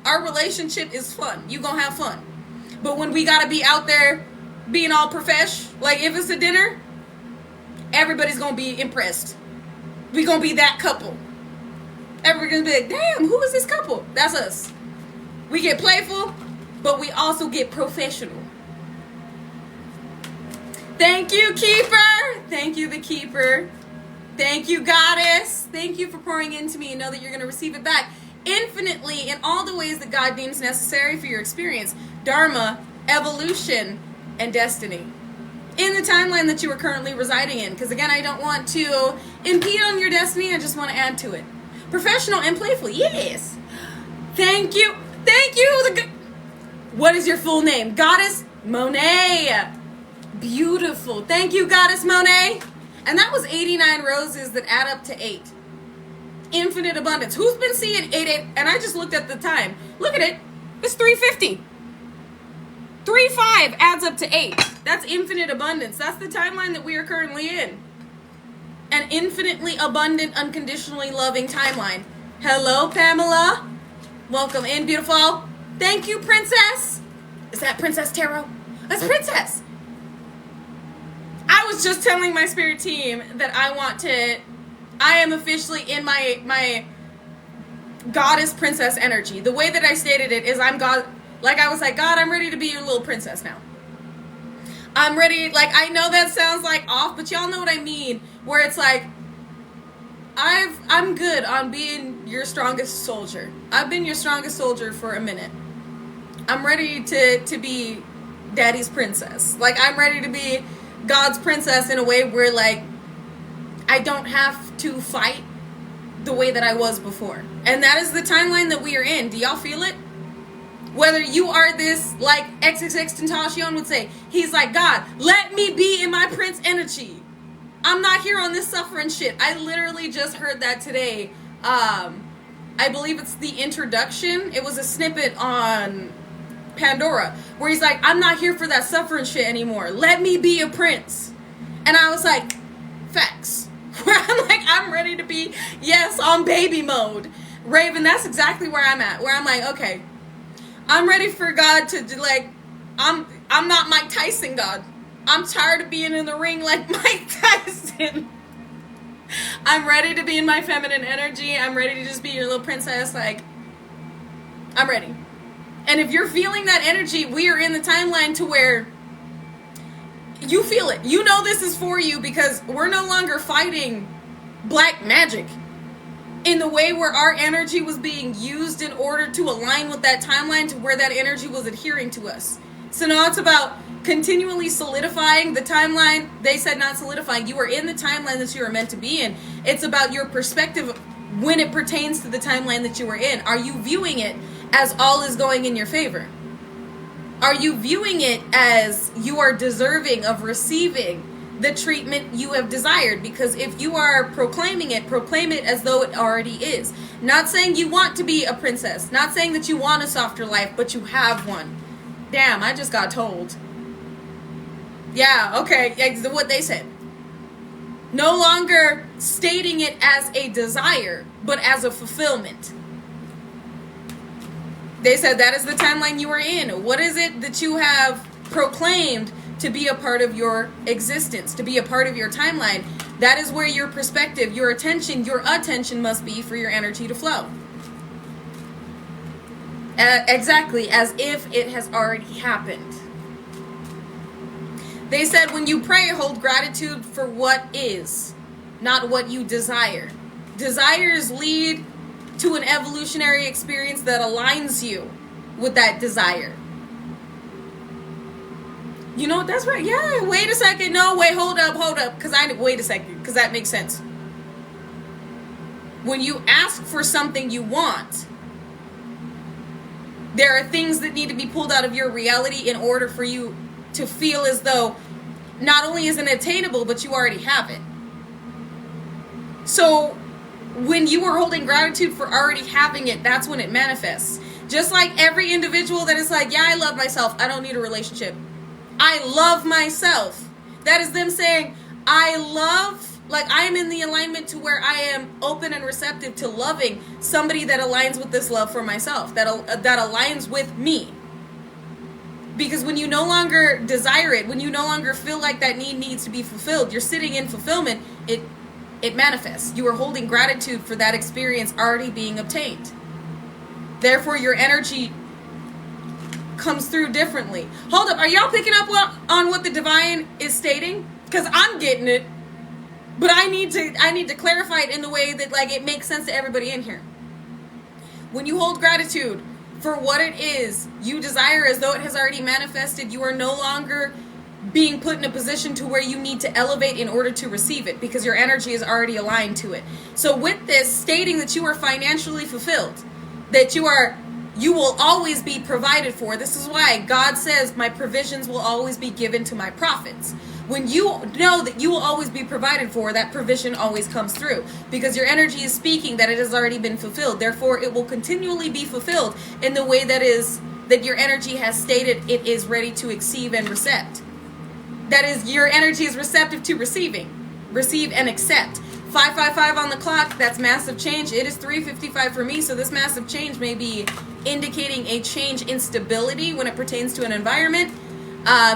our relationship is fun. You gonna have fun. But when we gotta be out there being all profesh, like if it's a dinner, everybody's gonna be impressed. We gonna be that couple. Everybody's gonna be like, damn, who is this couple? That's us. We get playful, but we also get professional. Thank you, Keeper. Thank you, the Keeper. Thank you, Goddess. Thank you for pouring into me and know that you're going to receive it back infinitely in all the ways that God deems necessary for your experience, dharma, evolution, and destiny. In the timeline that you are currently residing in. Because again, I don't want to impede on your destiny. I just want to add to it. Professional and playful. Yes. Thank you. Thank you. What is your full name? Goddess Monet. Beautiful. Thank you, Goddess Monet. And that was 89 roses that add up to 8. Infinite abundance. Who's been seeing 8? And I just looked at the time. Look at it. It's 3:50. 3-5 adds up to 8. That's infinite abundance. That's the timeline that we are currently in. An infinitely abundant, unconditionally loving timeline. Hello, Pamela. Welcome in, beautiful. Thank you, Princess. Is that Princess Tarot? That's Princess. I was just telling my spirit team that I am officially in my goddess princess energy. The way that I stated it is I'm God, like I was like, God, I'm ready to be your little princess now. I'm ready, like I know that sounds like off, but y'all know what I mean, where it's like, I'm good on being your strongest soldier. I've been your strongest soldier for a minute. I'm ready to be daddy's princess. Like I'm ready to be God's princess in a way where like I don't have to fight the way that I was before. And that is the timeline that we are in. Do y'all feel it? Whether you are this, like XXX Tentacion would say, he's like, God, let me be in my prince energy. I'm not here on this suffering shit. I literally just heard that today. I believe it's the introduction. It was a snippet on Pandora where he's like, I'm not here for that suffering shit anymore. Let me be a prince. And I was like, facts. Where I'm like, I'm ready to be, yes, on baby mode. Raven, that's exactly where I'm at. Where I'm like, okay, I'm ready for God to like, I'm not Mike Tyson, God. I'm tired of being in the ring like Mike Tyson. I'm ready to be in my feminine energy. I'm ready to just be your little princess. Like, I'm ready. And if you're feeling that energy, we are in the timeline to where you feel it. You know this is for you because we're no longer fighting black magic in the way where our energy was being used in order to align with that timeline to where that energy was adhering to us. So now it's about continually solidifying the timeline. They said not solidifying. You are in the timeline that you are meant to be in. It's about your perspective when it pertains to the timeline that you are in. Are you viewing it as all is going in your favor? Are you viewing it as you are deserving of receiving the treatment you have desired? Because if you are proclaiming it, proclaim it as though it already is. Not saying you want to be a princess. Not saying that you want a softer life, but you have one. Damn, I just got told. Yeah, okay, what they said. No longer stating it as a desire, but as a fulfillment. They said that is the timeline you are in. What is it that you have proclaimed to be a part of your existence, to be a part of your timeline? That is where your perspective, your attention must be for your energy to flow. Exactly, as if it has already happened. They said when you pray, hold gratitude for what is, not what you desire. Desires lead to an evolutionary experience that aligns you with that desire. You know what? That's right. Yeah, wait a second. No, wait, hold up. Wait a second, because that makes sense. When you ask for something you want, there are things that need to be pulled out of your reality in order for you to feel as though not only is it attainable, but you already have it. So when you are holding gratitude for already having it, that's when it manifests. Just like every individual that is like, yeah, I love myself. I don't need a relationship. I love myself. That is them saying, I love Like, I am in the alignment to where I am open and receptive to loving somebody that aligns with this love for myself, that aligns with me. Because when you no longer desire it, when you no longer feel like that need needs to be fulfilled, you're sitting in fulfillment, it manifests. You are holding gratitude for that experience already being obtained. Therefore, your energy comes through differently. Hold up, are y'all picking up on what the divine is stating? Because I'm getting it. But I need to clarify it in the way that, like, it makes sense to everybody in here. When you hold gratitude for what it is you desire as though it has already manifested, you are no longer being put in a position to where you need to elevate in order to receive it, because your energy is already aligned to it. So with this, stating that you are financially fulfilled, that you will always be provided for. This is why God says, my provisions will always be given to my prophets. When you know that you will always be provided for, that provision always comes through, because your energy is speaking that it has already been fulfilled. Therefore, it will continually be fulfilled in the way that your energy has stated it is ready to receive and accept. That is, your energy is receptive to receive and accept. 555 on the clock, that's massive change. It is 3:55 for me, so this massive change may be indicating a change in stability when it pertains to an environment.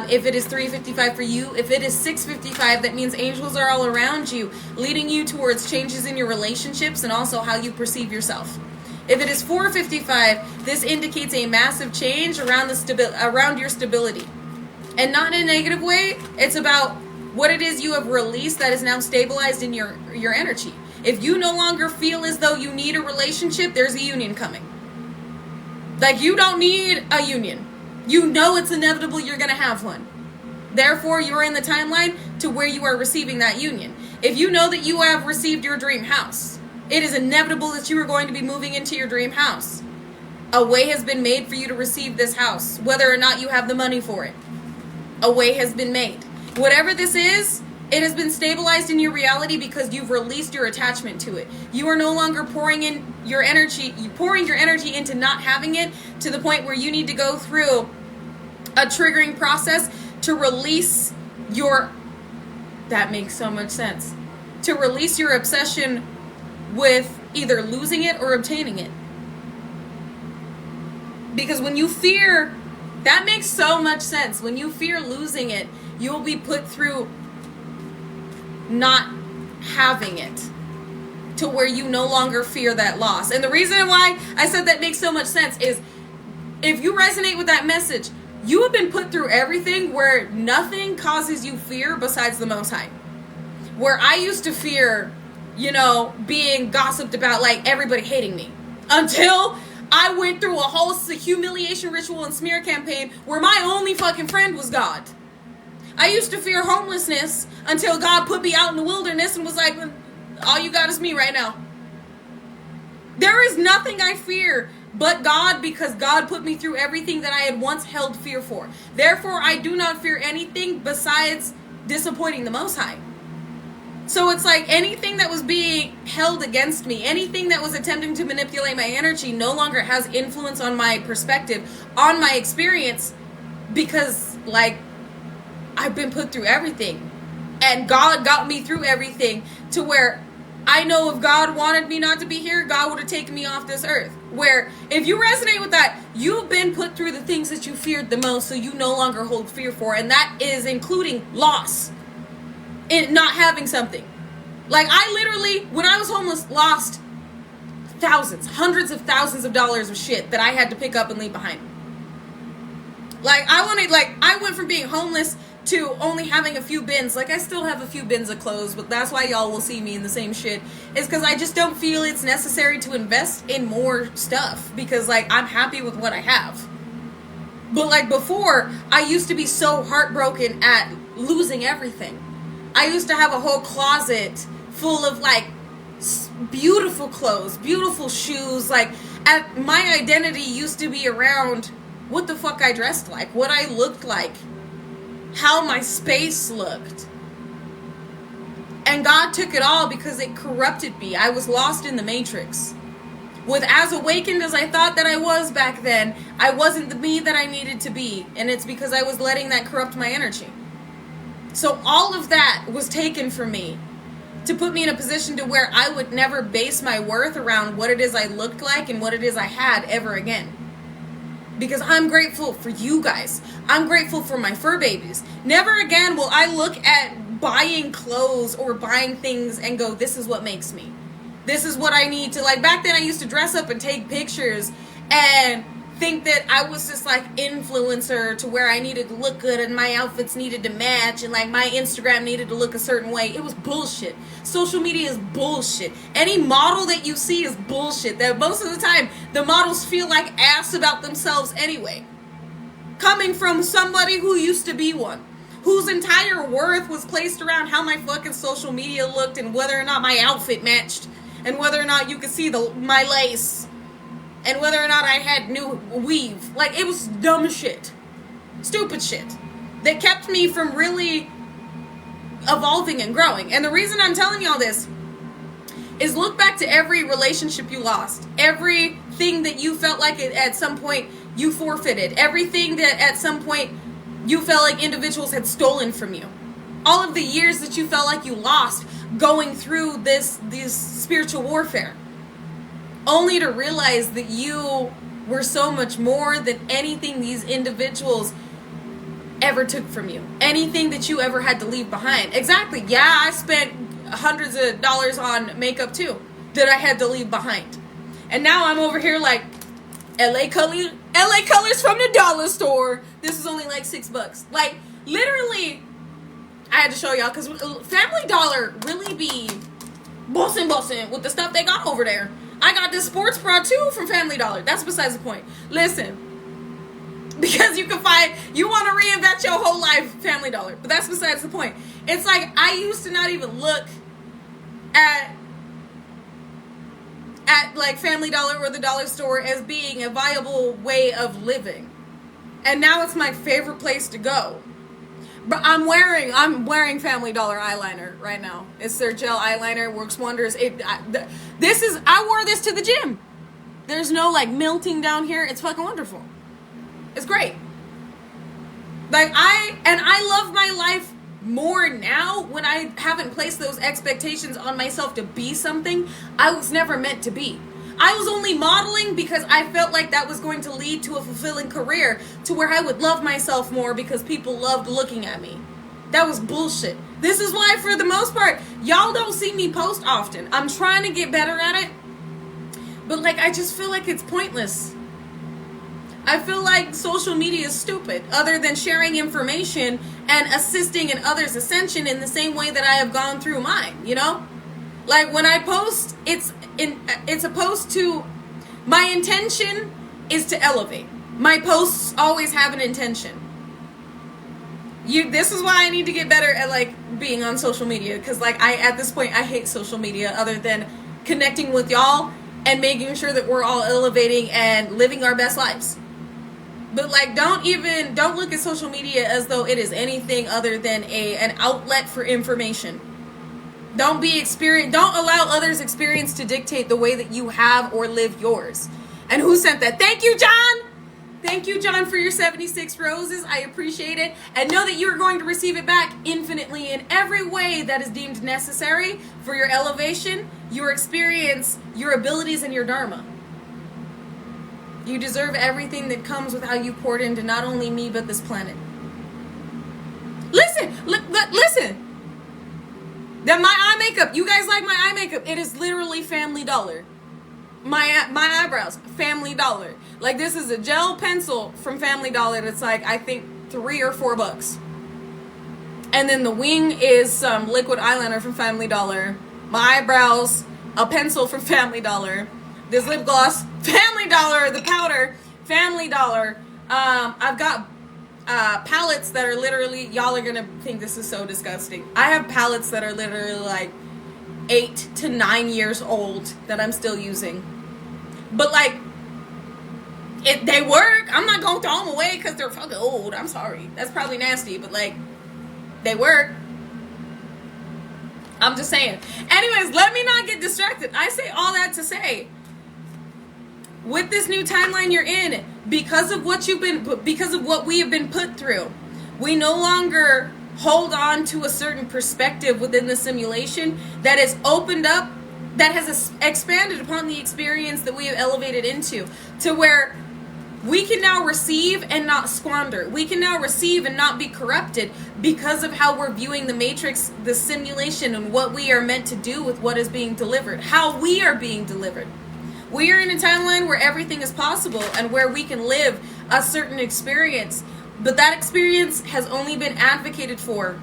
If it is 3:55 for you, if it is 6:55, that means angels are all around you, leading you towards changes in your relationships and also how you perceive yourself. If it is 4:55, this indicates a massive change around your stability. And not in a negative way. It's about what it is you have released that is now stabilized in your energy. If you no longer feel as though you need a relationship, there's a union coming. Like, you don't need a union. You know it's inevitable you're going to have one. Therefore, you're in the timeline to where you are receiving that union. If you know that you have received your dream house, it is inevitable that you are going to be moving into your dream house. A way has been made for you to receive this house, whether or not you have the money for it. A way has been made. Whatever this is, it has been stabilized in your reality because you've released your attachment to it. You are no longer pouring your energy into not having it, to the point where you need to go through a triggering process to release that makes so much sense. To release your obsession with either losing it or obtaining it. Because when you fear, that makes so much sense. When you fear losing it, you'll be put through not having it, to where you no longer fear that loss. And the reason why I said that makes so much sense is, if you resonate with that message, you have been put through everything where nothing causes you fear besides the Most High. Where I used to fear, being gossiped about, like everybody hating me, until I went through a whole humiliation ritual and smear campaign where my only fucking friend was God. I used to fear homelessness until God put me out in the wilderness and was like, all you got is me right now. There is nothing I fear but God, because God put me through everything that I had once held fear for. Therefore, I do not fear anything besides disappointing the Most High. So it's like anything that was being held against me, anything that was attempting to manipulate my energy, no longer has influence on my perspective, on my experience, because, like, I've been put through everything. And God got me through everything, to where I know if God wanted me not to be here, God would have taken me off this earth. Where, if you resonate with that, you've been put through the things that you feared the most, so you no longer hold fear for. And that is including loss. In not having something. Like, I literally, when I was homeless, lost hundreds of thousands of dollars of shit that I had to pick up and leave behind. Like, I went from being homeless to only having a few bins. Like, I still have a few bins of clothes, but that's why y'all will see me in the same shit. Is because I just don't feel it's necessary to invest in more stuff, because, like, I'm happy with what I have. But, like, before, I used to be so heartbroken at losing everything. I used to have a whole closet full of, like, beautiful clothes, beautiful shoes. Like, my identity used to be around what the fuck I dressed like, what I looked like, how my space looked. And God took it all because it corrupted me. I was lost in the matrix. With as awakened as I thought that I was back then, I wasn't the me that I needed to be. And it's because I was letting that corrupt my energy. So all of that was taken from me to put me in a position to where I would never base my worth around what it is I looked like and what it is I had ever again. Because I'm grateful for you guys. I'm grateful for my fur babies. Never again will I look at buying clothes or buying things and go, this is what makes me. This is what I need to, like, back then I used to dress up and take pictures and think that I was just like influencer to where I needed to look good and my outfits needed to match and like my Instagram needed to look a certain way. It was bullshit. Social media is bullshit. Any model that you see is bullshit. That most of the time the models feel like ass about themselves anyway. Coming from somebody who used to be one, whose entire worth was placed around how my fucking social media looked and whether or not my outfit matched and whether or not you could see my lace. And whether or not I had new weave. Like, it was dumb shit. Stupid shit. That kept me from really evolving and growing. And the reason I'm telling y'all this is look back to every relationship you lost. Everything that you felt like at some point you forfeited. Everything that at some point you felt like individuals had stolen from you. All of the years that you felt like you lost going through this spiritual warfare. Only to realize that you were so much more than anything these individuals ever took from you. Anything that you ever had to leave behind. Exactly. Yeah, I spent hundreds of dollars on makeup too that I had to leave behind. And now I'm over here like, LA colors from the dollar store. This is only like $6. Like, literally, I had to show y'all because Family Dollar really be bussin' with the stuff they got over there. I got this sports bra too from Family Dollar. That's besides the point. Listen, because you want to reinvent your whole life, Family Dollar. But that's besides the point. It's like I used to not even look at like Family Dollar or the dollar store as being a viable way of living. And now it's my favorite place to go. But I'm wearing Family Dollar eyeliner right now. It's their gel eyeliner, works wonders. I wore this to the gym. There's no like melting down here. It's fucking wonderful. It's great. Like I love my life more now when I haven't placed those expectations on myself to be something I was never meant to be. I was only modeling because I felt like that was going to lead to a fulfilling career to where I would love myself more because people loved looking at me. That was bullshit. This is why, for the most part, y'all don't see me post often. I'm trying to get better at it, but like I just feel like it's pointless. I feel like social media is stupid, other than sharing information and assisting in others' ascension in the same way that I have gone through mine, you know? Like when I post, it's opposed to, my intention is to elevate. My posts always have an intention. This is why I need to get better at like being on social media, because like at this point I hate social media other than connecting with y'all and making sure that we're all elevating and living our best lives. But like don't look at social media as though it is anything other than an outlet for information. Don't allow others' experience to dictate the way that you have or live yours. And who sent that? Thank you, John! Thank you, John, for your 76 roses. I appreciate it. And know that you're going to receive it back infinitely in every way that is deemed necessary for your elevation, your experience, your abilities, and your dharma. You deserve everything that comes with how you poured into not only me, but this planet. Listen! Listen! That my eye makeup, you guys like my eye makeup? It is literally Family Dollar. My eyebrows, Family Dollar. Like this is a gel pencil from Family Dollar that's like I think $3 or $4. And then the wing is some liquid eyeliner from Family Dollar. My eyebrows, a pencil from Family Dollar. This lip gloss, Family Dollar. The powder, Family Dollar. I've got palettes that are literally, y'all are gonna think this is so disgusting. I have palettes that are literally like 8 to 9 years old that I'm still using. But like, they work. I'm not gonna throw them away because they're fucking old. I'm sorry. That's probably nasty, but like, they work. I'm just saying. Anyways, let me not get distracted. I say all that to say, with this new timeline you're in, because of what we have been put through, we no longer hold on to a certain perspective within the simulation that is opened up, that has expanded upon the experience that we have elevated into, to where we can now receive and not squander. We can now receive and not be corrupted because of how we're viewing the matrix, the simulation, and what we are meant to do with what is being delivered, how we are being delivered. We are in a timeline where everything is possible and where we can live a certain experience, but that experience has only been advocated for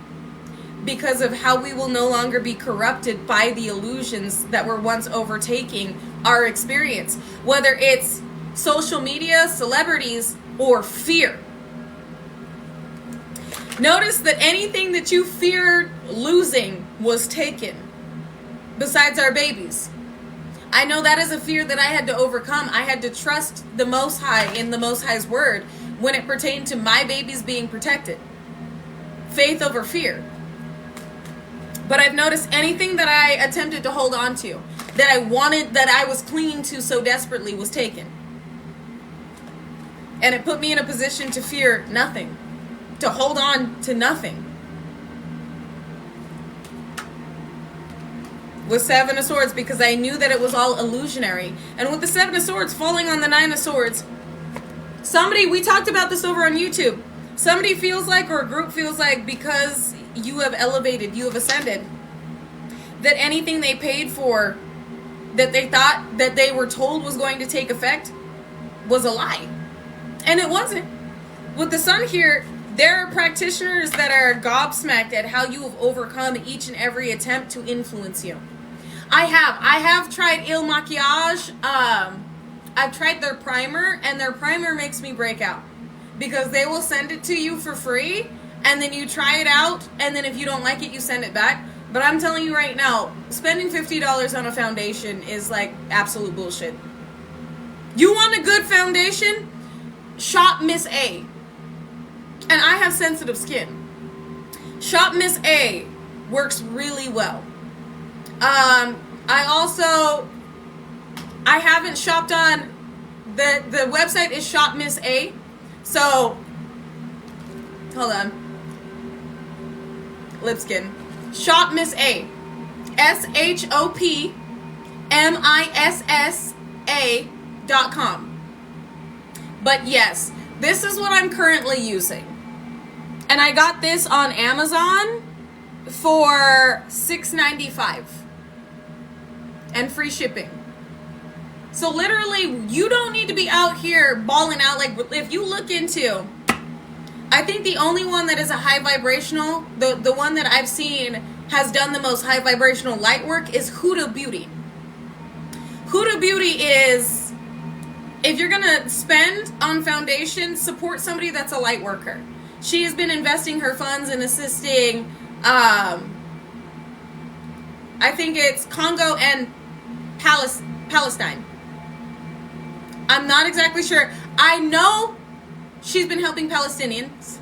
because of how we will no longer be corrupted by the illusions that were once overtaking our experience, whether it's social media, celebrities, or fear. Notice that anything that you feared losing was taken, besides our babies. I know that is a fear that I had to overcome. I had to trust the Most High in the Most High's word when it pertained to my babies being protected. Faith over fear. But I've noticed anything that I attempted to hold on to, that I wanted, that I was clinging to so desperately, was taken. And it put me in a position to fear nothing, to hold on to nothing. With Seven of Swords, because I knew that it was all illusionary. And with the Seven of Swords falling on the Nine of Swords, we talked about this over on YouTube. Somebody feels like, or a group feels like, because you have elevated, you have ascended, that anything they paid for, that they thought, that they were told was going to take effect, was a lie. And it wasn't. With the Sun here, there are practitioners that are gobsmacked at how you have overcome each and every attempt to influence you. I have tried Il Maquillage. I've tried their primer, and their primer makes me break out. Because they will send it to you for free, and then you try it out, and then if you don't like it, you send it back. But I'm telling you right now, spending $50 on a foundation is like absolute bullshit. You want a good foundation? Shop Miss A. And I have sensitive skin. Shop Miss A works really well. I haven't shopped on, the website is Shop Miss A. So, hold on. Lip skin. Shop Miss A. ShopMissa.com. But yes, this is what I'm currently using. And I got this on Amazon for $6.95. And free shipping. So literally, you don't need to be out here balling out. Like, if you look into, I think the only one that is a high vibrational, the one that I've seen has done the most high vibrational light work, is Huda Beauty. Huda Beauty is, if you're going to spend on foundation, support somebody that's a light worker. She has been investing her funds in assisting, I think it's Congo and Palestine. I'm not exactly sure. I know she's been helping Palestinians,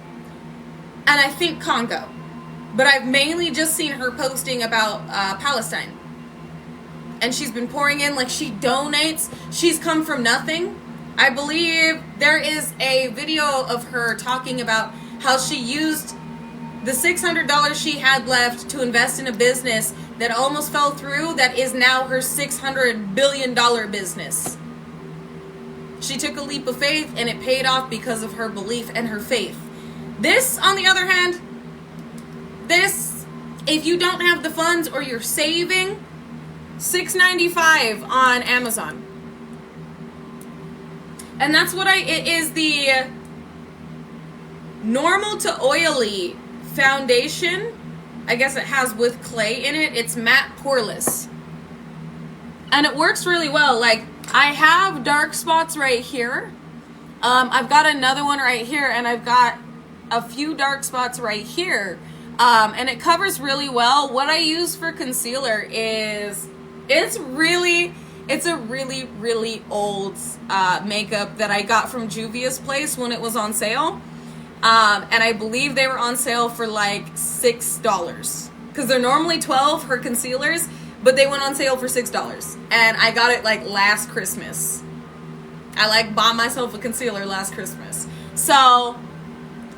and I think Congo. But I've mainly just seen her posting about Palestine. And she's been pouring in, like, she donates. She's come from nothing. I believe there is a video of her talking about how she used the $600 she had left to invest in a business that almost fell through, that is now her $600 billion business. She took a leap of faith, and it paid off because of her belief and her faith. This, on the other hand, if you don't have the funds or you're saving, $6.95 on Amazon. And that's what it is, the normal to oily foundation. I guess it has with clay in it. It's matte poreless. And it works really well. Like, I have dark spots right here. I've got another one right here, and I've got a few dark spots right here. And it covers really well. What I use for concealer is, it's a really, really old makeup that I got from Juvia's Place when it was on sale. And I believe they were on sale for like $6. Because they're normally $12 for concealers, but they went on sale for $6. And I got it like last Christmas. I like bought myself a concealer last Christmas. So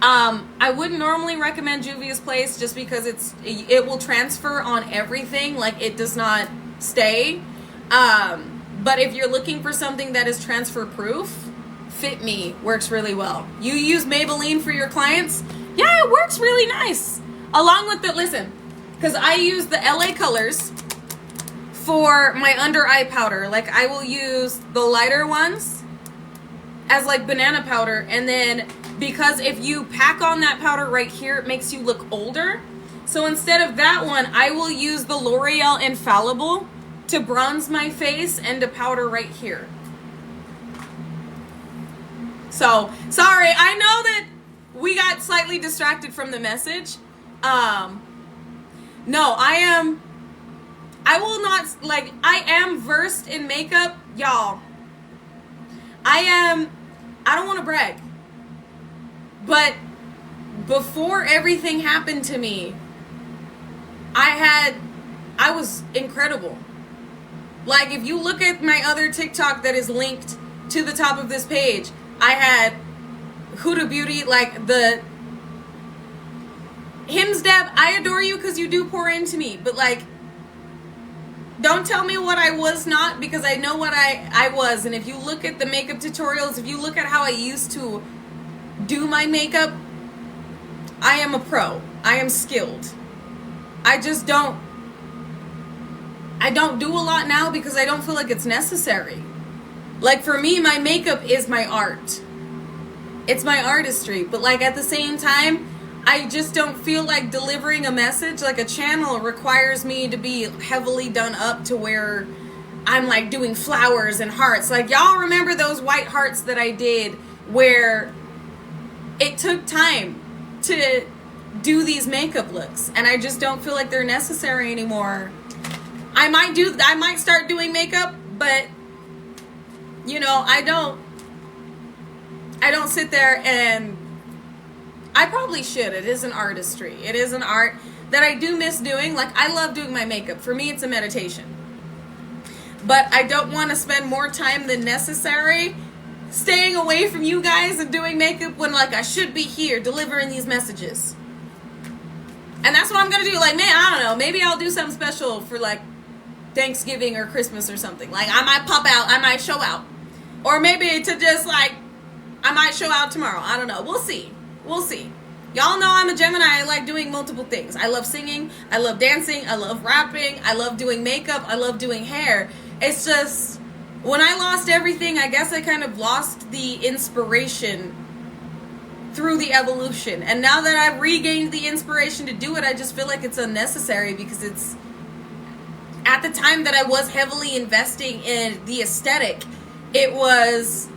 I wouldn't normally recommend Juvia's Place just because it will transfer on everything. Like, it does not stay. But if you're looking for something that is transfer proof, Fit Me works really well. You use Maybelline for your clients? Yeah, it works really nice. Along with listen, because I use the LA colors for my under eye powder. Like, I will use the lighter ones as like banana powder, and then because if you pack on that powder right here, it makes you look older. So instead of that one, I will use the L'Oreal Infallible to bronze my face and to powder right here. So, sorry, I know that we got slightly distracted from the message. No, I am versed in makeup, y'all. I don't want to brag, but before everything happened to me, I was incredible. Like, if you look at my other TikTok that is linked to the top of this page, I had Huda Beauty, like the Hims Deb, I adore you because you do pour into me, but like, don't tell me what I was not, because I know what I was. And if you look at the makeup tutorials, if you look at how I used to do my makeup, I am a pro. I am skilled. I don't do a lot now because I don't feel like it's necessary. Like, for me, my makeup is my art. It's my artistry. But like, at the same time, I just don't feel like delivering a message. Like, a channel requires me to be heavily done up to where I'm like doing flowers and hearts. Like, y'all remember those white hearts that I did where it took time to do these makeup looks, and I just don't feel like they're necessary anymore. I might start doing makeup, but you know, I don't sit there, and I probably should. It is an artistry. It is an art that I do miss doing. Like, I love doing my makeup. For me, it's a meditation. But I don't want to spend more time than necessary staying away from you guys and doing makeup when, like, I should be here delivering these messages. And that's what I'm going to do. Like, man, I don't know. Maybe I'll do something special for, like, Thanksgiving or Christmas or something. Like, I might pop out. I might show out. Or maybe to just, like, I might show out tomorrow. I don't know. We'll see. We'll see. Y'all know I'm a Gemini. I like doing multiple things. I love singing. I love dancing. I love rapping. I love doing makeup. I love doing hair. It's just, when I lost everything, I guess I kind of lost the inspiration through the evolution. And now that I've regained the inspiration to do it, I just feel like it's unnecessary, because it's, at the time that I was heavily investing in the aesthetic, it was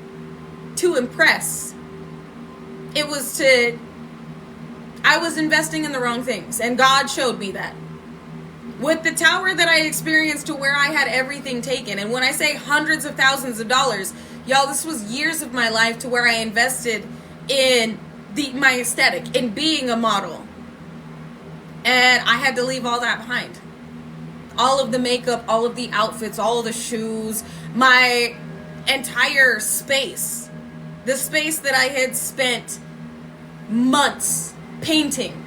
to impress. It was I was investing in the wrong things, and God showed me that. With the tower that I experienced, to where I had everything taken, and when I say hundreds of thousands of dollars, y'all, this was years of my life to where I invested in my aesthetic, in being a model. And I had to leave all that behind. All of the makeup, all of the outfits, all of the shoes, my entire space. The space that I had spent months painting.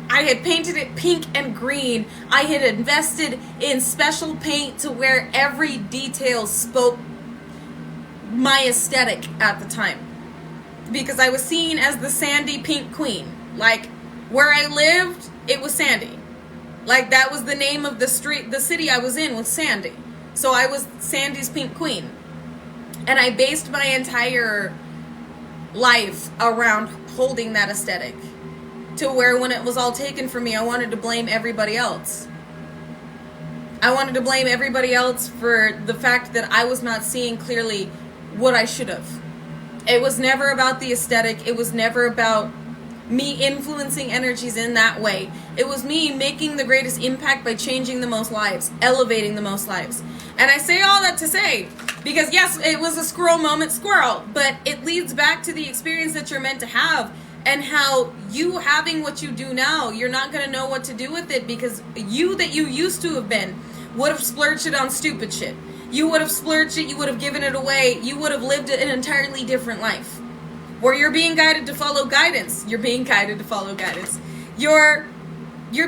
I had painted it pink and green. I had invested in special paint to where every detail spoke my aesthetic at the time. Because I was seen as the sandy pink queen. Like, where I lived, it was Sandy. Like, that was the name of the street, the city I was in was Sandy. So I was Sandy's pink queen. And I based my entire life around holding that aesthetic. To where when it was all taken from me, I wanted to blame everybody else. I wanted to blame everybody else for the fact that I was not seeing clearly what I should have. It was never about the aesthetic. It was never about me influencing energies in that way. It was me making the greatest impact by changing the most lives, elevating the most lives. And I say all that to say, because yes, it was a squirrel moment, squirrel, but it leads back to the experience that you're meant to have, and how you having what you do now, you're not going to know what to do with it, because you that you used to have been would have splurged it on stupid shit. You would have splurged it, you would have given it away, you would have lived an entirely different life. where you're being guided to follow guidance. You're being guided to follow guidance. You're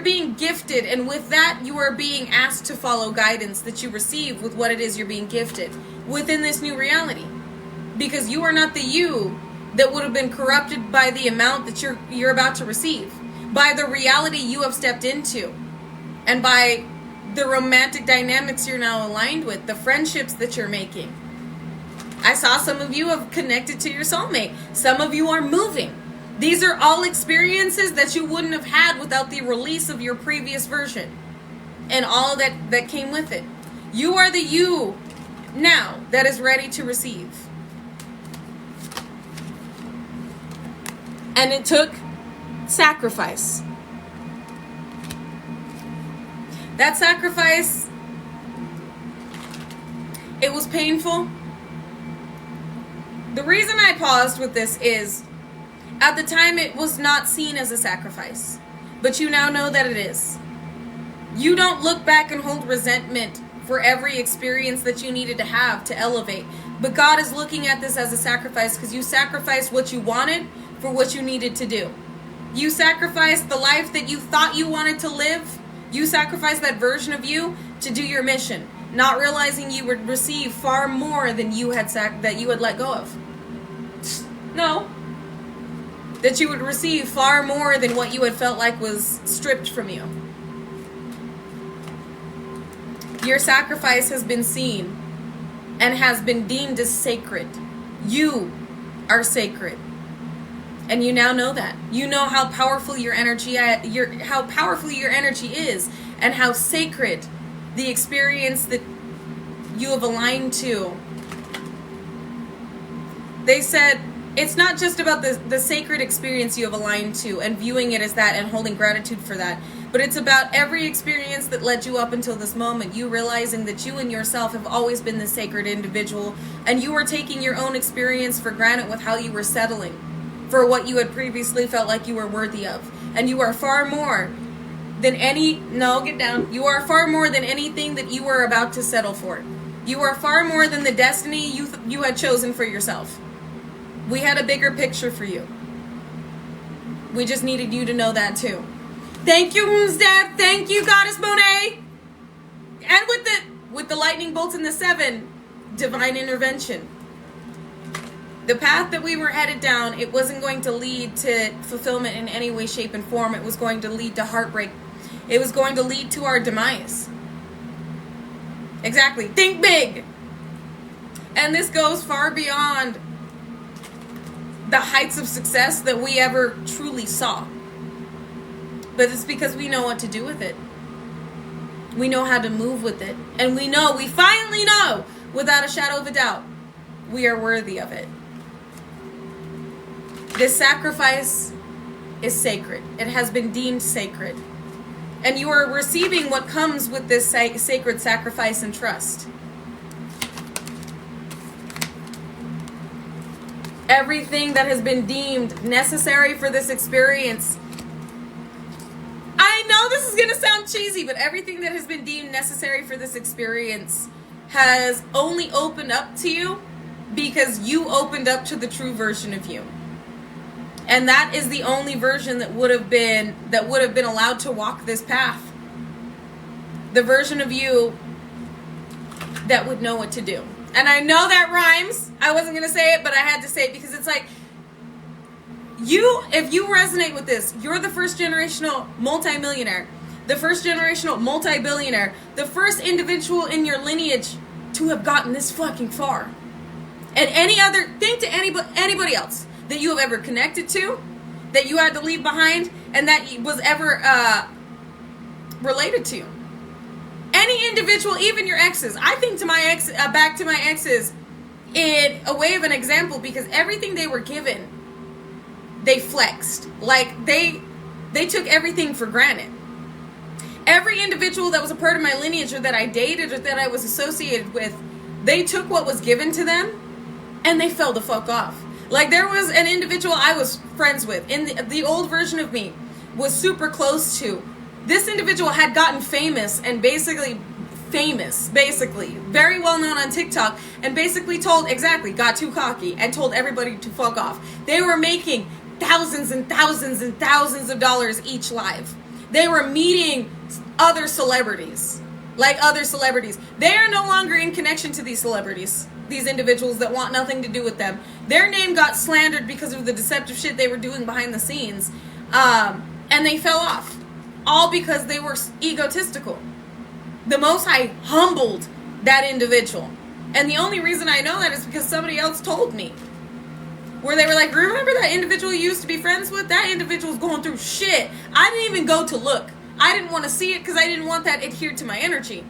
being gifted, and with that, you are being asked to follow guidance that you receive with what it is you're being gifted within this new reality. Because you are not the you that would have been corrupted by the amount that you're about to receive, by the reality you have stepped into, and by the romantic dynamics you're now aligned with, the friendships that you're making. I saw some of you have connected to your soulmate. Some of you are moving. These are all experiences that you wouldn't have had without the release of your previous version and all that came with it. You are the you now that is ready to receive. And it took sacrifice. That sacrifice, it was painful. The reason I paused with this is, at the time it was not seen as a sacrifice, but you now know that it is. You don't look back and hold resentment for every experience that you needed to have to elevate, but God is looking at this as a sacrifice because you sacrificed what you wanted for what you needed to do. You sacrificed the life that you thought you wanted to live. You sacrificed that version of you to do your mission, not realizing you would receive far more than you had that you had let go of. No. That you would receive far more than what you had felt like was stripped from you. Your sacrifice has been seen and has been deemed as sacred. You are sacred. And you now know that. You know how powerful your energy is, and how sacred the experience that you have aligned to. They said it's not just about the sacred experience you have aligned to and viewing it as that and holding gratitude for that, but it's about every experience that led you up until this moment, you realizing that you and yourself have always been the sacred individual, and you were taking your own experience for granted with how you were settling for what you had previously felt like you were worthy of. And you are far more than you are far more than anything that you were about to settle for. You are far more than the destiny you had chosen for yourself. We had a bigger picture for you. We just needed you to know that too. Thank you, Dad. Thank you, Goddess Monet. And with the lightning bolts and the 7, divine intervention. The path that we were headed down, it wasn't going to lead to fulfillment in any way, shape, and form. It was going to lead to heartbreak. It was going to lead to our demise. Exactly. Think big. And this goes far beyond the heights of success that we ever truly saw. But it's because we know what to do with it. We know how to move with it. And we finally know, without a shadow of a doubt, we are worthy of it. This sacrifice is sacred. It has been deemed sacred. And you are receiving what comes with this sacred sacrifice and trust. Everything that has been deemed necessary for this experience. I know this is going to sound cheesy, but everything that has been deemed necessary for this experience has only opened up to you because you opened up to the true version of you. And that is the only version that would have been allowed to walk this path. The version of you that would know what to do. And I know that rhymes. I wasn't going to say it, but I had to say it because it's like, if you resonate with this, you're the first generational multimillionaire, the first generational multi-billionaire, the first individual in your lineage to have gotten this fucking far. And think to anybody else that you have ever connected to, that you had to leave behind, and that was ever related to. Any individual, even your exes. I think to my ex, back to my exes, in a way of an example, because everything they were given, they flexed. Like they took everything for granted. Every individual that was a part of my lineage, or that I dated, or that I was associated with, they took what was given to them, and they fell the fuck off. Like, there was an individual I was friends with, in the old version of me, was super close to. This individual had gotten famous and basically famous, basically, very well known on TikTok, and basically got too cocky and told everybody to fuck off. They were making thousands and thousands and thousands of dollars each live. They were meeting other celebrities. They are no longer in connection to these celebrities, these individuals that want nothing to do with them. Their name got slandered because of the deceptive shit they were doing behind the scenes, and they fell off, all because they were egotistical. The Most High humbled that individual, and the only reason I know that is because somebody else told me, where they were like, remember that individual you used to be friends with? That individual's going through shit. I didn't even go to look. I didn't want to see it because I didn't want that adhered to my energy.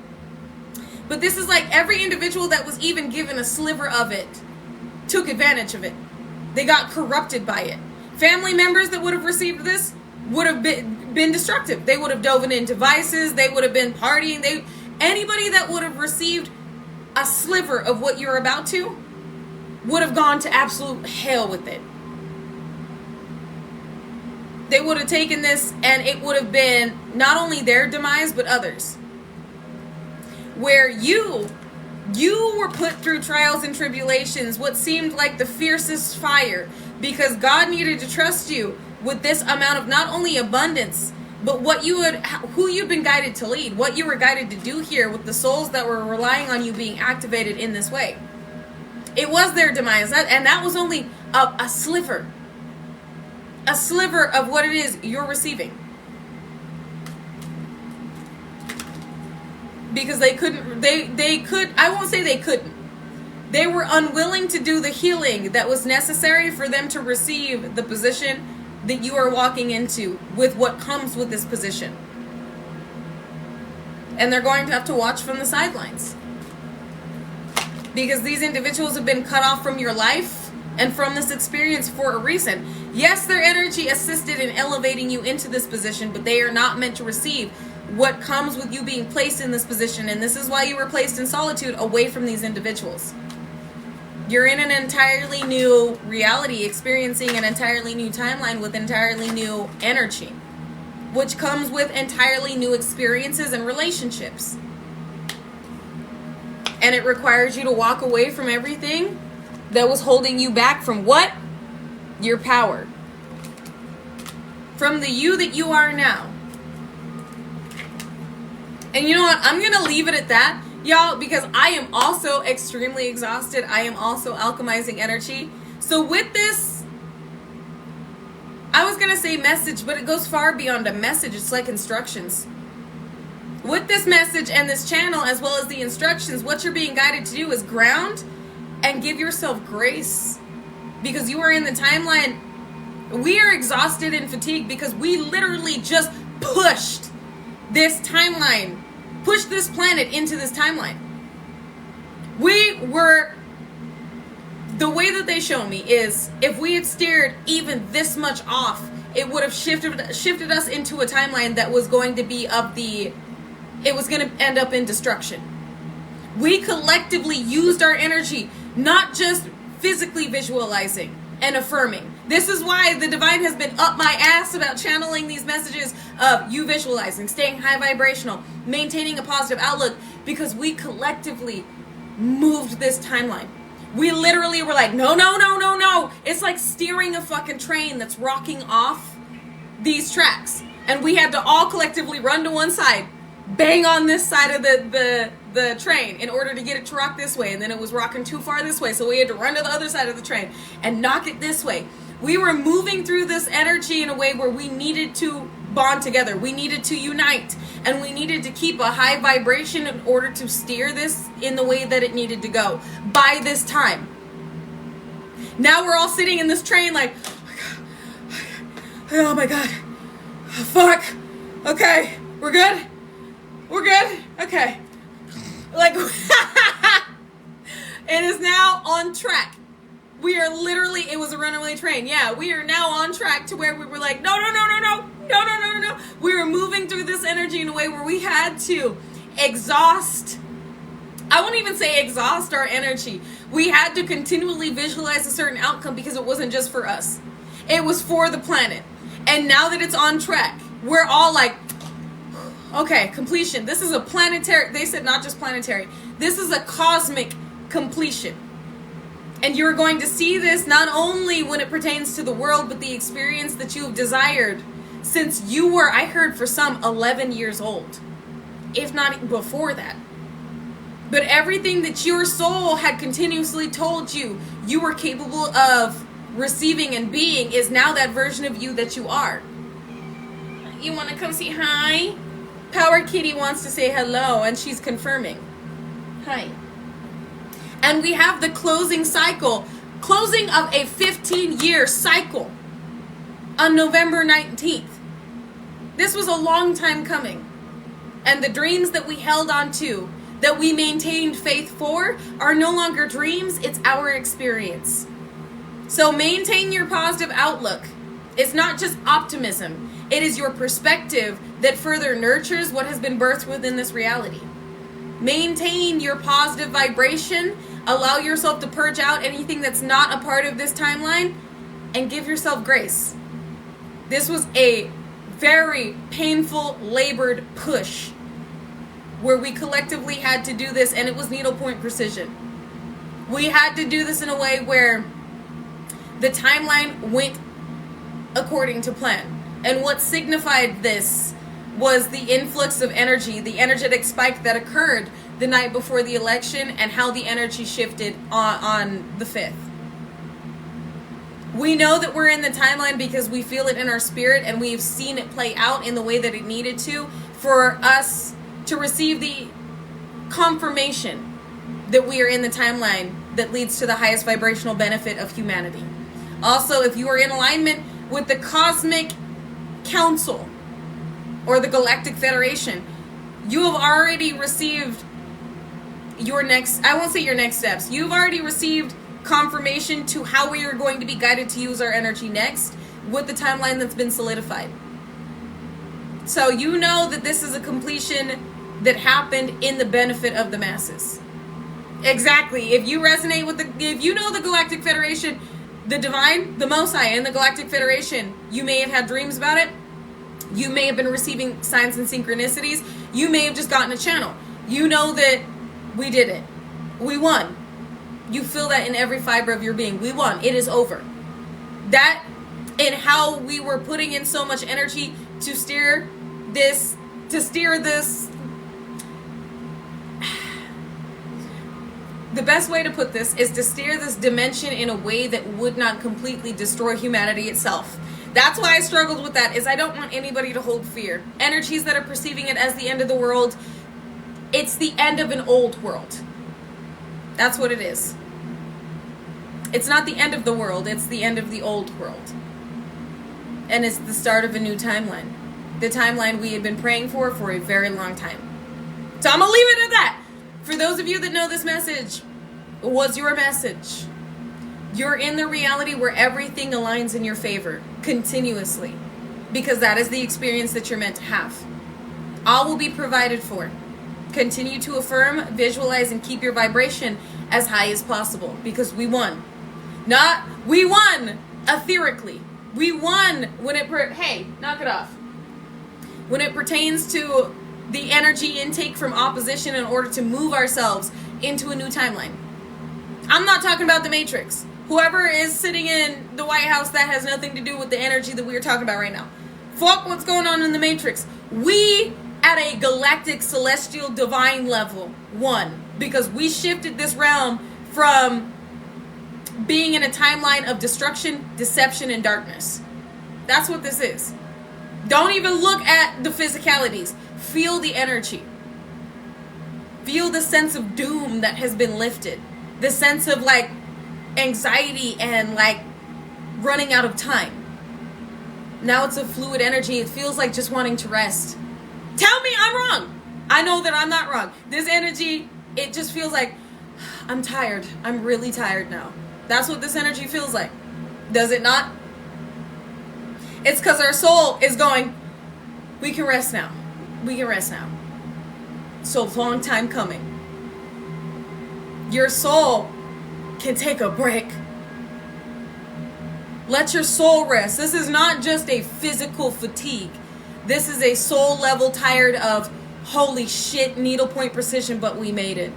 But this is like every individual that was even given a sliver of it took advantage of it. They got corrupted by it. Family members that would have received this would have been destructive. They would have dove into vices. They would have been partying. Anybody that would have received a sliver of what you're about to would have gone to absolute hell with it. They would have taken this, and it would have been not only their demise, but others. Where you were put through trials and tribulations, what seemed like the fiercest fire, because God needed to trust you with this amount of not only abundance, but who you've been guided to lead, what you were guided to do here with the souls that were relying on you being activated in this way. It was their demise, and that was only a sliver of what it is you're receiving. Because they were unwilling to do the healing that was necessary for them to receive the position that you are walking into with what comes with this position. And they're going to have to watch from the sidelines. Because these individuals have been cut off from your life and from this experience for a reason. Yes, their energy assisted in elevating you into this position, but they are not meant to receive what comes with you being placed in this position. And this is why you were placed in solitude away from these individuals. You're in an entirely new reality, experiencing an entirely new timeline with entirely new energy, which comes with entirely new experiences and relationships. And it requires you to walk away from everything that was holding you back from what? Your power. From the you that you are now. And you know what? I'm going to leave it at that, y'all, because I am also extremely exhausted. I am also alchemizing energy. So with this, I was going to say message, but it goes far beyond a message. It's like instructions. With this message and this channel, as well as the instructions, what you're being guided to do is ground and give yourself grace. Because you are in the timeline. We are exhausted and fatigued because we literally just pushed this timeline, pushed this planet into this timeline. The way that they show me is, if we had steered even this much off, it would have shifted us into a timeline that was going to be it was going to end up in destruction. We collectively used our energy, not just physically visualizing and affirming. This is why the divine has been up my ass about channeling these messages of you visualizing, staying high vibrational, maintaining a positive outlook, because we collectively moved this timeline. We literally were like, no. It's like steering a fucking train that's rocking off these tracks. And we had to all collectively run to one side, bang on this side of the train in order to get it to rock this way. And then it was rocking too far this way, so we had to run to the other side of the train and knock it this way. We were moving through this energy in a way where we needed to bond together. We needed to unite, and we needed to keep a high vibration in order to steer this in the way that it needed to go by this time. Now we're all sitting in this train like, oh my god, oh, fuck, okay, we're good, okay, like, it is now on track. We are literally, it was a runaway train. Yeah, we are now on track to where we were like, no. We were moving through this energy in a way where we had to exhaust. I won't even say exhaust our energy. We had to continually visualize a certain outcome because it wasn't just for us. It was for the planet. And now that it's on track, we're all like, Okay, completion. This is a planetary, they said not just planetary. This is a cosmic completion. And you're going to see this not only when it pertains to the world, but the experience that you have desired since you were, I heard for some, 11 years old. If not before that. But everything that your soul had continuously told you you were capable of receiving and being is now that version of you that you are. You want to come say hi? Power Kitty wants to say hello, and she's confirming. Hi. And we have the closing cycle, closing of a 15-year cycle on November 19th. This was a long time coming. And the dreams that we held on to, that we maintained faith for, are no longer dreams, it's our experience. So maintain your positive outlook. It's not just optimism. It is your perspective that further nurtures what has been birthed within this reality. Maintain your positive vibration. Allow yourself to purge out anything that's not a part of this timeline, and give yourself grace. This was a very painful, labored push where we collectively had to do this, and it was needlepoint precision. We had to do this in a way where the timeline went according to plan. And what signified this was the influx of energy, the energetic spike that occurred the night before the election, and how the energy shifted on the 5th. We know that we're in the timeline because we feel it in our spirit, and we've seen it play out in the way that it needed to for us to receive the confirmation that we are in the timeline that leads to the highest vibrational benefit of humanity. Also, if you are in alignment with the Cosmic Council or the Galactic Federation, you have already received your next, I won't say your next steps, you've already received confirmation to how we are going to be guided to use our energy next with the timeline that's been solidified. So you know that this is a completion that happened in the benefit of the masses. Exactly. If you resonate with if you know the Galactic Federation, the Divine, the Mosai, and the Galactic Federation, you may have had dreams about it. You may have been receiving signs and synchronicities. You may have just gotten a channel. You know that we did it. We won. You feel that in every fiber of your being. We won. It is over. That and how we were putting in so much energy to steer this. The best way to put this is to steer this dimension in a way that would not completely destroy humanity itself. That's why I struggled with that, is I don't want anybody to hold fear. Energies that are perceiving it as the end of the world, it's the end of an old world. That's what it is. It's not the end of the world, it's the end of the old world. And it's the start of a new timeline. The timeline we had been praying for a very long time. So I'm going to leave it at that. For those of you that know this message, was your message. You're in the reality where everything aligns in your favor continuously, because that is the experience that you're meant to have. All will be provided for. Continue to affirm, visualize, and keep your vibration as high as possible, because we won. We won etherically. We won when hey, knock it off. When it pertains to the energy intake from opposition in order to move ourselves into a new timeline. I'm not talking about the Matrix. Whoever is sitting in the White House, that has nothing to do with the energy that we are talking about right now. Fuck what's going on in the Matrix. We, at a galactic, celestial, divine level, won. Because we shifted this realm from being in a timeline of destruction, deception, and darkness. That's what this is. Don't even look at the physicalities. Feel the energy. Feel the sense of doom that has been lifted. The sense of like anxiety and like running out of time. Now it's a fluid energy. It feels like just wanting to rest. Tell me I'm wrong. I know that I'm not wrong. This energy, it just feels like I'm tired. I'm really tired now. That's what this energy feels like. Does it not? It's because our soul is going, we can rest now. We can rest now. So long time coming. Your soul can take a break. Let your soul rest. This is not just a physical fatigue. This is a soul level tired of, holy shit, needlepoint precision, but we made it.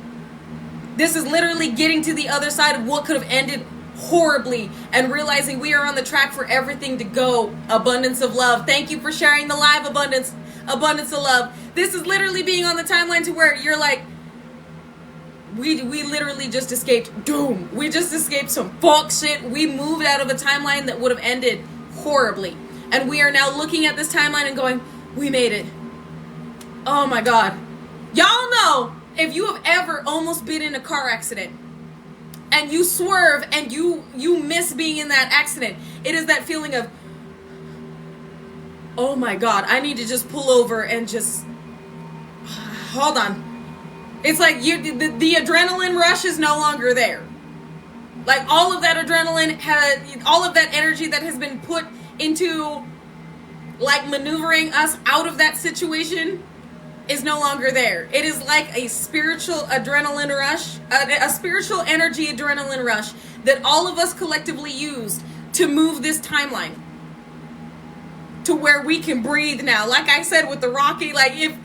This is literally getting to the other side of what could have ended horribly and realizing we are on the track for everything to go. Abundance of love. Thank you for sharing the live abundance of love. This is literally being on the timeline to where you're like, we literally just escaped doom. We just escaped some fuck shit. We moved out of a timeline that would have ended horribly. And we are now looking at this timeline and going, we made it. Oh my God. Y'all know, if you have ever almost been in a car accident and you swerve and you miss being in that accident, it is that feeling of, oh my God, I need to just pull over and just hold on. It's like the adrenaline rush is no longer there. Like all of that adrenaline all of that energy that has been put into like maneuvering us out of that situation is no longer there. It is like a spiritual adrenaline rush, a spiritual energy adrenaline rush that all of us collectively used to move this timeline to where we can breathe now. Like I said with the Rocky, like if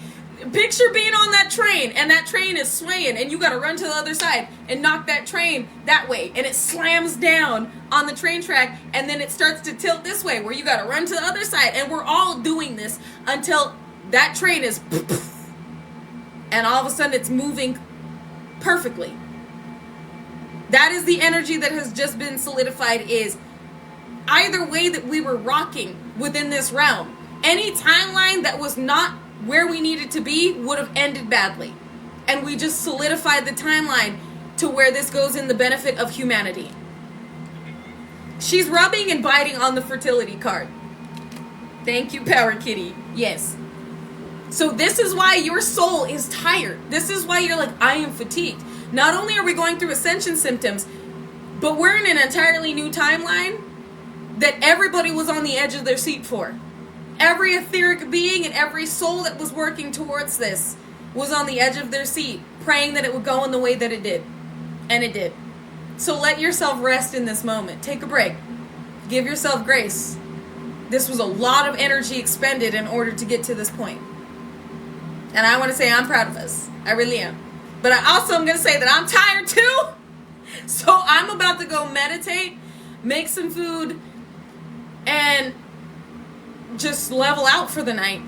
picture being on that train and that train is swaying and you got to run to the other side and knock that train that way and it slams down on the train track and then it starts to tilt this way where you got to run to the other side, and we're all doing this until that train is and all of a sudden it's moving perfectly. That is the energy that has just been solidified. Is either way that we were rocking within this realm, any timeline that was not where we needed to be would have ended badly. And we just solidified the timeline to where this goes in the benefit of humanity. She's rubbing and biting on the fertility card. Thank you, Power Kitty. Yes. So this is why your soul is tired. This is why you're like, I am fatigued. Not only are we going through ascension symptoms, but we're in an entirely new timeline that everybody was on the edge of their seat for. Every etheric being and every soul that was working towards this was on the edge of their seat, praying that it would go in the way that it did. And it did. So let yourself rest in this moment. Take a break. Give yourself grace. This was a lot of energy expended in order to get to this point. And I want to say I'm proud of us. I really am. But I also am going to say that I'm tired too. So I'm about to go meditate, make some food, and just level out for the night.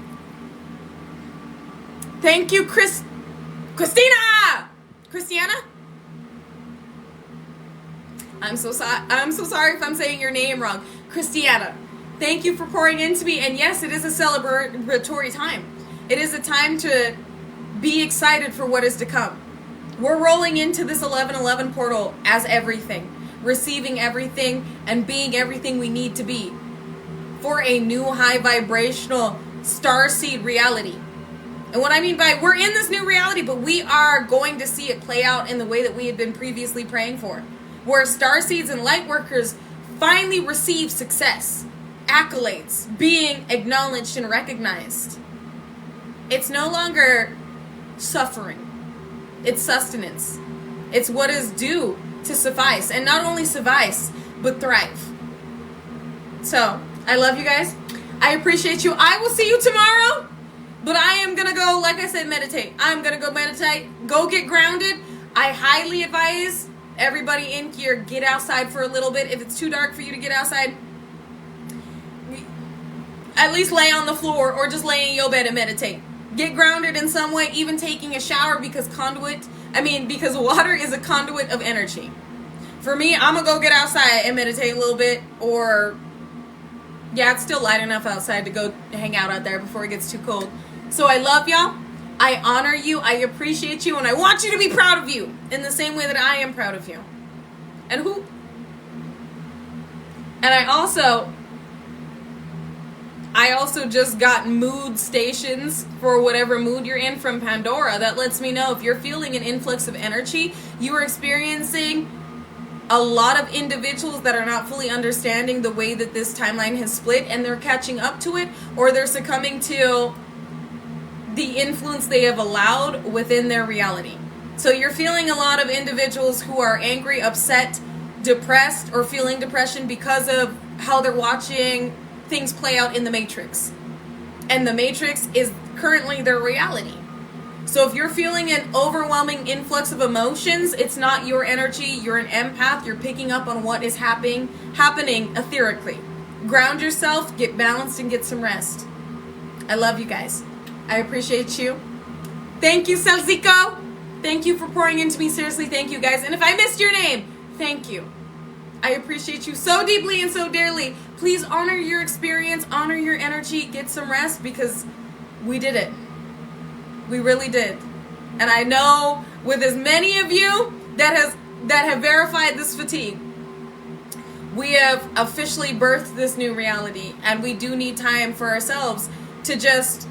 Thank you, Christina! Christiana? I'm so sorry if I'm saying your name wrong. Christiana, thank you for pouring into me. And yes, it is a celebratory time. It is a time to be excited for what is to come. We're rolling into this 1111 portal as everything, receiving everything, and being everything we need to be for a new high vibrational starseed reality. And what I mean by we're in this new reality, but we are going to see it play out in the way that we had been previously praying for, where starseeds and light workers finally receive success, accolades, being acknowledged and recognized. It's no longer suffering. It's sustenance. It's what is due to suffice, and not only suffice, but thrive. So, I love you guys. I appreciate you. I will see you tomorrow. But I am going to go, like I said, meditate. I'm going to go meditate. Go get grounded. I highly advise everybody in here, get outside for a little bit. If it's too dark for you to get outside, at least lay on the floor or just lay in your bed and meditate. Get grounded in some way, even taking a shower, because water is a conduit of energy. For me, I'm going to go get outside and meditate a little bit, or yeah, it's still light enough outside to go hang out there before it gets too cold. So I love y'all. I honor you. I appreciate you. And I want you to be proud of you in the same way that I am proud of you. And I also just got mood stations for whatever mood you're in from Pandora that lets me know if you're feeling an influx of energy, you are experiencing a lot of individuals that are not fully understanding the way that this timeline has split, and they're catching up to it, or they're succumbing to the influence they have allowed within their reality. So you're feeling a lot of individuals who are angry, upset, depressed, or feeling depression because of how they're watching things play out in the Matrix. and the Matrix is currently their reality. So if you're feeling an overwhelming influx of emotions, it's not your energy. You're an empath. You're picking up on what is happening etherically. Ground yourself, get balanced, and get some rest. I love you guys. I appreciate you. Thank you, Salzico. Thank you for pouring into me. Seriously, thank you, guys. And if I missed your name, thank you. I appreciate you so deeply and so dearly. Please honor your experience, honor your energy, get some rest, because we did it. We really did. And I know with as many of you that have verified this fatigue, we have officially birthed this new reality, and we do need time for ourselves to just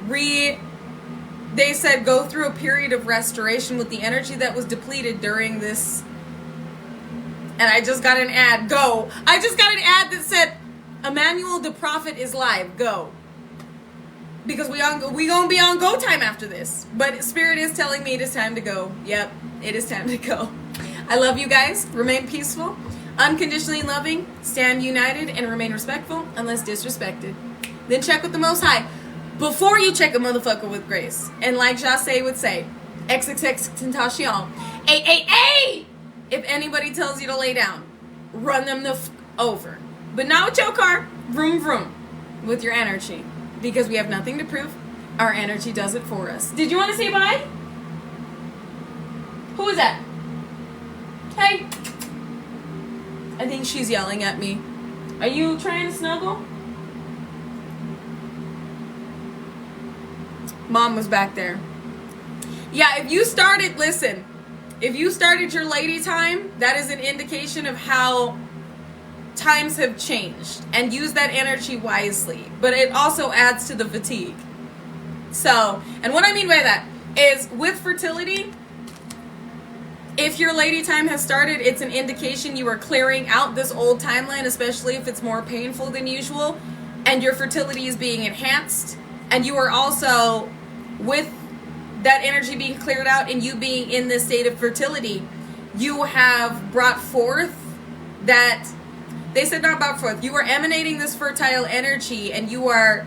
they said go through a period of restoration with the energy that was depleted during this. And I just got an ad. Go. I just got an ad that said Emmanuel the Prophet is live. Go. Because we gonna be on go time after this. But Spirit is telling me it is time to go. Yep, it is time to go. I love you guys. Remain peaceful, unconditionally loving, stand united, and remain respectful unless disrespected. Then check with the Most High before you check a motherfucker with grace. And like Jase would say, XXXTentacion. Ay! If anybody tells you to lay down, run them the over. But not with your car. Vroom vroom. With your energy. Because we have nothing to prove. Our energy does it for us. Did you want to say bye? Who is that? Hey. I think she's yelling at me. Are you trying to snuggle? Mom was back there. Yeah, if you started your lady time, that is an indication of how times have changed, and use that energy wisely. But it also adds to the fatigue. So, and what I mean by that is with fertility, if your lady time has started, it's an indication you are clearing out this old timeline, especially if it's more painful than usual, and your fertility is being enhanced, and you are also, with that energy being cleared out and you being in this state of fertility, you have brought forth that, they said not brought forth, you are emanating this fertile energy, and you are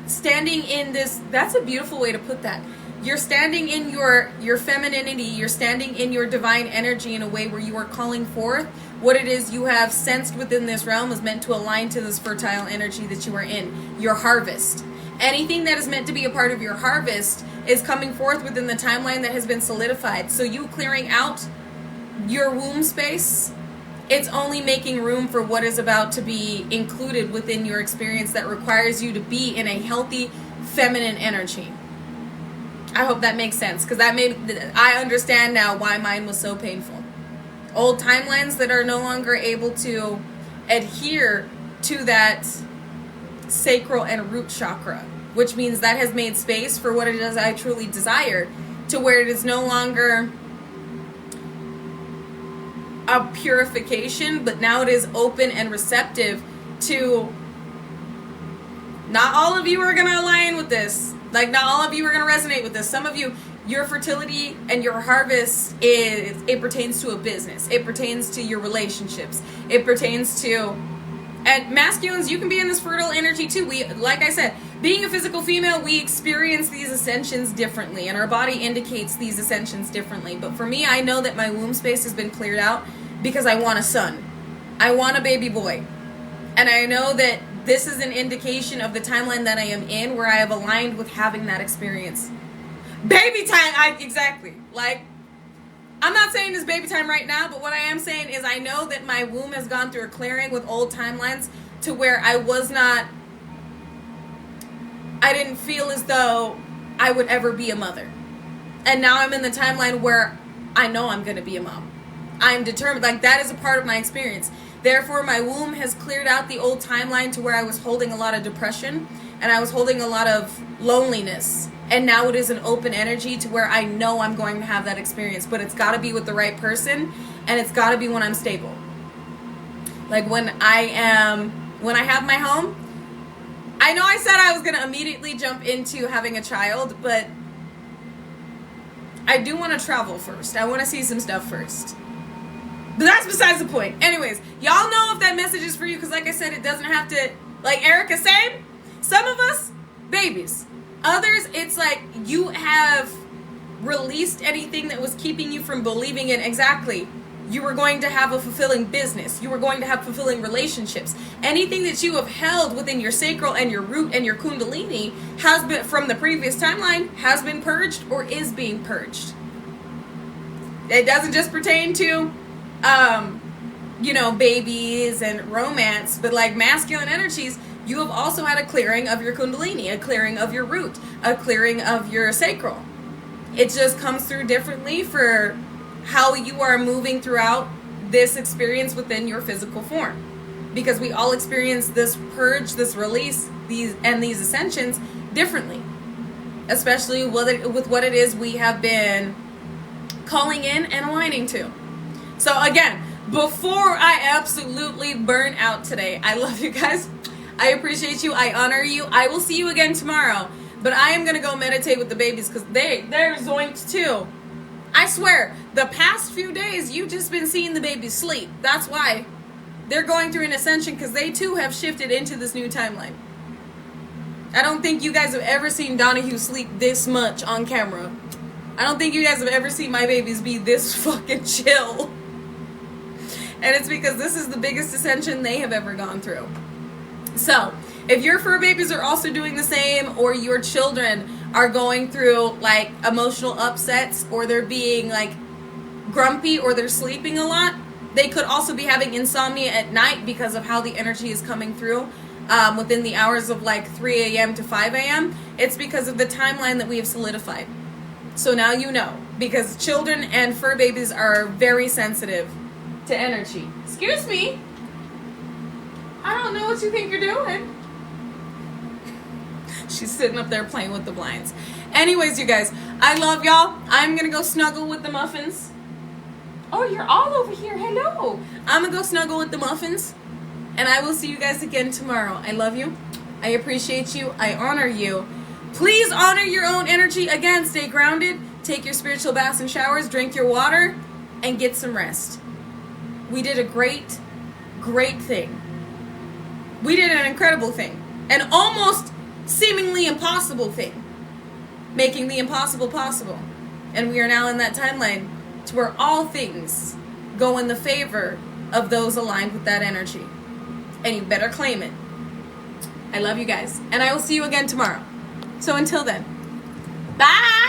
standing in this, that's a beautiful way to put that. You're standing in your femininity, you're standing in your divine energy in a way where you are calling forth what it is you have sensed within this realm is meant to align to this fertile energy that you are in, your harvest. Anything that is meant to be a part of your harvest is coming forth within the timeline that has been solidified. So you clearing out your womb space, it's only making room for what is about to be included within your experience that requires you to be in a healthy feminine energy. I hope that makes sense, because I understand now why mine was so painful. Old timelines that are no longer able to adhere to that sacral and root chakra, which means that has made space for what it is I truly desire, to where it is no longer a purification, but now it is open and receptive to, not all of you are going to align with this. Like, not all of you are going to resonate with this. Some of you, your fertility and your harvest it pertains to a business. It pertains to your relationships. It pertains to, and masculines, you can be in this fertile energy too. We, like I said, being a physical female, we experience these ascensions differently, and our body indicates these ascensions differently. But for me, I know that my womb space has been cleared out because I want a son. I want a baby boy. And I know that this is an indication of the timeline that I am in, where I have aligned with having that experience. Baby time, exactly. Like, I'm not saying it's baby time right now, but what I am saying is I know that my womb has gone through a clearing with old timelines to where I didn't feel as though I would ever be a mother. And now I'm in the timeline where I know I'm going to be a mom. I'm determined. Like, that is a part of my experience. Therefore, my womb has cleared out the old timeline to where I was holding a lot of depression and I was holding a lot of loneliness. And now it is an open energy to where I know I'm going to have that experience, but it's got to be with the right person, and it's got to be when I'm stable. Like when I have my home, I know I said I was going to immediately jump into having a child, but I do want to travel first. I want to see some stuff first. But that's besides the point. Anyways, y'all know if that message is for you, because like I said, it doesn't have to, like Erica said, some of us, babies. Others, it's like you have released anything that was keeping you from believing in exactly. You were going to have a fulfilling business. You were going to have fulfilling relationships. Anything that you have held within your sacral and your root and your kundalini has been, from the previous timeline, has been purged or is being purged. It doesn't just pertain to, babies and romance, but like masculine energies, you have also had a clearing of your kundalini, a clearing of your root, a clearing of your sacral. It just comes through differently for how you are moving throughout this experience within your physical form. Because we all experience this purge, this release, these ascensions differently. Especially with what it is we have been calling in and aligning to. So again, before I absolutely burn out today, I love you guys. I appreciate you. I honor you. I will see you again tomorrow. But I am going to go meditate with the babies because they're zoinked too. I swear, the past few days, you've just been seeing the babies sleep. That's why. They're going through an ascension because they too have shifted into this new timeline. I don't think you guys have ever seen Donahue sleep this much on camera. I don't think you guys have ever seen my babies be this fucking chill. And it's because this is the biggest ascension they have ever gone through. So, if your fur babies are also doing the same, or your children are going through like emotional upsets, or they're being like grumpy, or they're sleeping a lot, they could also be having insomnia at night because of how the energy is coming through within the hours of like 3 a.m. to 5 a.m. It's because of the timeline that we have solidified. So now you know, because children and fur babies are very sensitive to energy. Excuse me. I don't know what you think you're doing. She's sitting up there playing with the blinds. Anyways, you guys, I love y'all. I'm going to go snuggle with the muffins. Oh, you're all over here. Hello. I'm going to go snuggle with the muffins. And I will see you guys again tomorrow. I love you. I appreciate you. I honor you. Please honor your own energy. Again, stay grounded. Take your spiritual baths and showers. Drink your water. And get some rest. We did a great, great thing. We did an incredible thing. An almost seemingly impossible thing. Making the impossible possible. And we are now in that timeline to where all things go in the favor of those aligned with that energy. And you better claim it. I love you guys. And I will see you again tomorrow. So until then, bye!